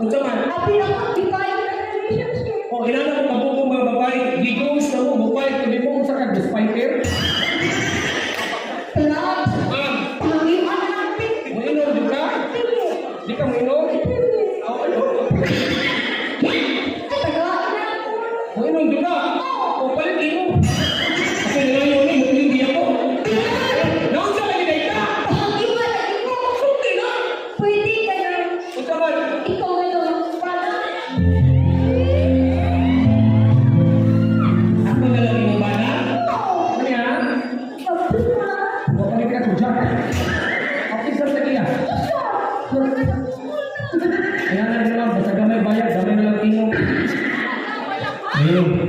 Unsa man? Abi ako, di ba yung relationship? O inana mo kabuko mga babae, gigawis na mo, babae, kung di mo kung sa fighter. Club. Ma'am, Pangiwan natin. mainom di ka? Di ka mainom? Ako, ano? Tagaan na ako. Mainom di ka? O palit imo. Kasi nalayo ni, hindi ako. Naon sa kanila ka? Pangiwan lagi ko. Sulti na. Pwede ka na. Unsa man? Ikaw ngayon, para. Ako na lang yung bana. Oo. Ano yan? Sabi na. O palit ka ko dyan. Okay, sir, tagiya. Kaya na naman, basta gamay bayad, gamay na lang tingog. Ayun.